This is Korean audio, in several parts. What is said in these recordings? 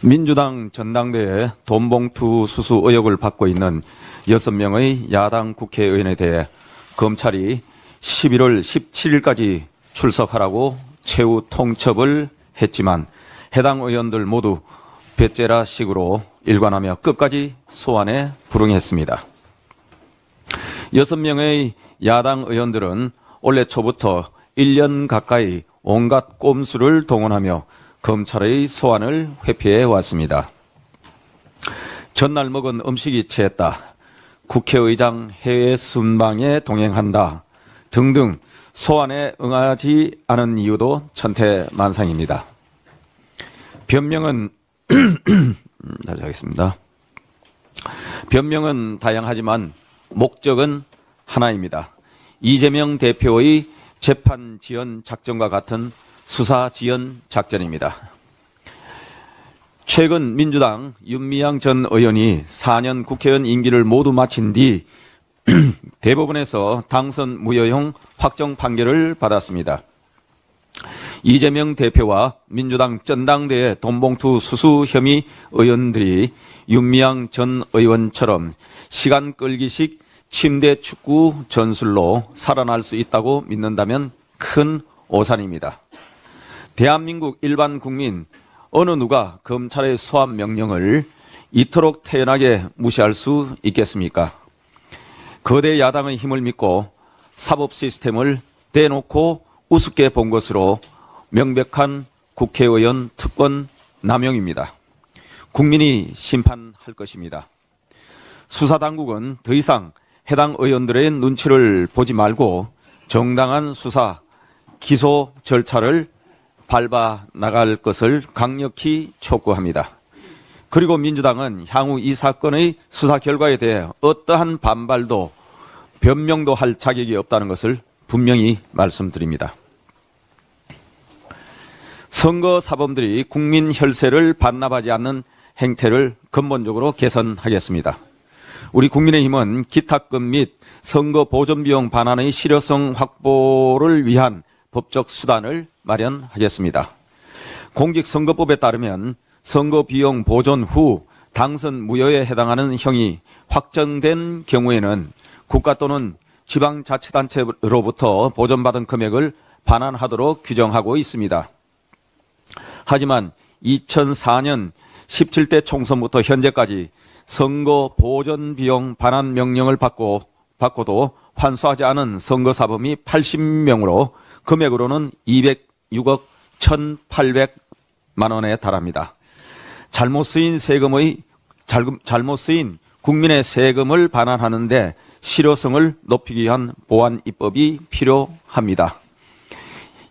민주당 전당대회 돈봉투 수수 의혹을 받고 있는 6명의 야당 국회의원에 대해 검찰이 11월 17일까지 출석하라고 최후 통첩을 했지만 해당 의원들 모두 배째라식으로 일관하며 끝까지 소환에 불응했습니다. 6명의 야당 의원들은 올해 초부터 1년 가까이 온갖 꼼수를 동원하며 검찰의 소환을 회피해 왔습니다. 전날 먹은 음식이 취했다, 국회의장 해외 순방에 동행한다 등등 소환에 응하지 않은 이유도 천태만상입니다. 변명은 다시 하겠습니다. 변명은 다양하지만 목적은 하나입니다. 이재명 대표의 재판 지연 작전과 같은 수사 지연 작전입니다. 최근 민주당 윤미향 전 의원이 4년 국회의원 임기를 모두 마친 뒤 대법원에서 당선 무효형 확정 판결을 받았습니다. 이재명 대표와 민주당 전당대회 돈봉투 수수 혐의 의원들이 윤미향 전 의원처럼 시간 끌기식 침대 축구 전술로 살아날 수 있다고 믿는다면 큰 오산입니다. 대한민국 일반 국민 어느 누가 검찰의 소환 명령을 이토록 태연하게 무시할 수 있겠습니까? 거대 야당의 힘을 믿고 사법 시스템을 대놓고 우습게 본 것으로 명백한 국회의원 특권 남용입니다. 국민이 심판할 것입니다. 수사당국은 더 이상 해당 의원들의 눈치를 보지 말고 정당한 수사, 기소 절차를 밟아 나갈 것을 강력히 촉구합니다. 그리고 민주당은 향후 이 사건의 수사 결과에 대해 어떠한 반발도 변명도 할 자격이 없다는 것을 분명히 말씀드립니다. 선거 사범들이 국민 혈세를 반납하지 않는 행태를 근본적으로 개선하겠습니다. 우리 국민의힘은 기탁금 및 선거 보존비용 반환의 실효성 확보를 위한 법적 수단을 마련하겠습니다. 공직선거법에 따르면 선거비용 보존 후 당선 무효에 해당하는 형이 확정된 경우에는 국가 또는 지방자치단체로부터 보존받은 금액을 반환하도록 규정하고 있습니다. 하지만 2004년 17대 총선부터 현재까지 선거 보존 비용 반환 명령을 받고도 환수하지 않은 선거사범이 80명으로 금액으로는 206억 1,800만 원에 달합니다. 잘못 쓰인 국민의 세금을 반환하는데 실효성을 높이기 위한 보완 입법이 필요합니다.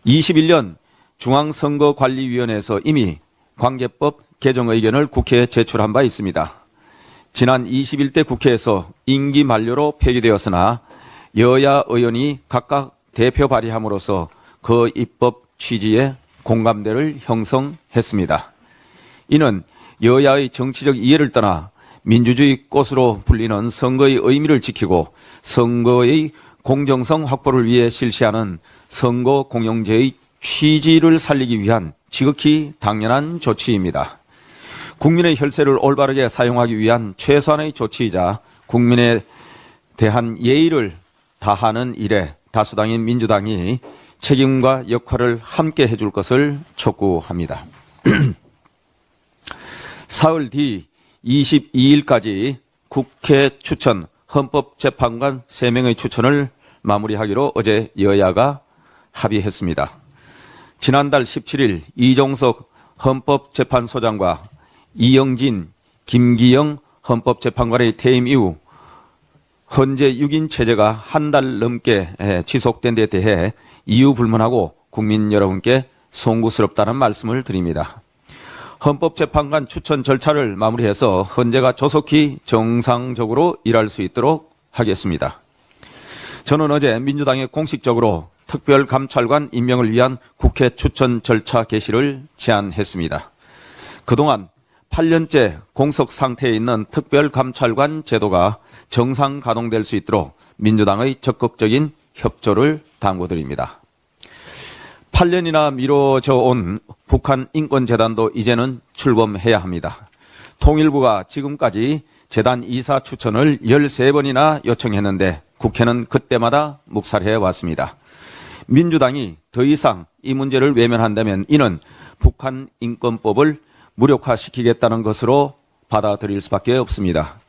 21년 중앙선거관리위원회에서 이미 관계법 개정 의견을 국회에 제출한 바 있습니다. 지난 21대 국회에서 임기 만료로 폐기되었으나 여야 의원이 각각 대표 발의함으로써 그 입법 취지에 공감대를 형성했습니다. 이는 여야의 정치적 이해를 떠나 민주주의 꽃으로 불리는 선거의 의미를 지키고 선거의 공정성 확보를 위해 실시하는 선거 공영제의 취지를 살리기 위한 지극히 당연한 조치입니다. 국민의 혈세를 올바르게 사용하기 위한 최소한의 조치이자 국민에 대한 예의를 다하는 일에 다수당인 민주당이 책임과 역할을 함께 해줄 것을 촉구합니다. 사흘 뒤 22일까지 국회 추천 헌법재판관 3명의 추천을 마무리하기로 어제 여야가 합의했습니다. 지난달 17일 이종석 헌법재판소장과 이영진, 김기영 헌법재판관의 퇴임 이후 헌재 6인 체제가 한 달 넘게 지속된 데 대해 이유 불문하고 국민 여러분께 송구스럽다는 말씀을 드립니다. 헌법재판관 추천 절차를 마무리해서 헌재가 조속히 정상적으로 일할 수 있도록 하겠습니다. 저는 어제 민주당에 공식적으로 특별감찰관 임명을 위한 국회 추천 절차 개시를 제안했습니다. 그동안 8년째 공석 상태에 있는 특별감찰관 제도가 정상 가동될 수 있도록 민주당의 적극적인 협조를 당부드립니다. 8년이나 미뤄져 온 북한 인권재단도 이제는 출범해야 합니다. 통일부가 지금까지 재단 이사 추천을 13번이나 요청했는데 국회는 그때마다 묵살해 왔습니다. 민주당이 더 이상 이 문제를 외면한다면 이는 북한 인권법을 무력화시키겠다는 것으로 받아들일 수밖에 없습니다.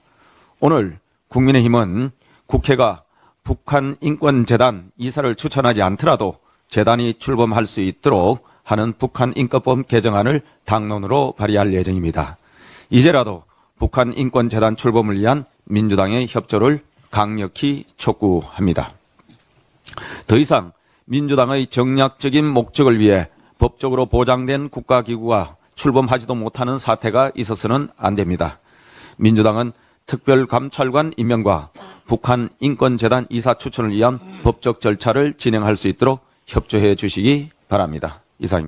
오늘 국민의힘은 국회가 북한 인권재단 이사를 추천하지 않더라도 재단이 출범할 수 있도록 하는 북한 인권법 개정안을 당론으로 발의할 예정입니다. 이제라도 북한 인권재단 출범을 위한 민주당의 협조를 강력히 촉구합니다. 더 이상 민주당의 정략적인 목적을 위해 법적으로 보장된 국가기구가 출범하지도 못하는 사태가 있어서는 안 됩니다. 민주당은 특별감찰관 임명과 북한 인권재단 이사 추천을 위한 법적 절차를 진행할 수 있도록 협조해 주시기 바랍니다. 이상입니다.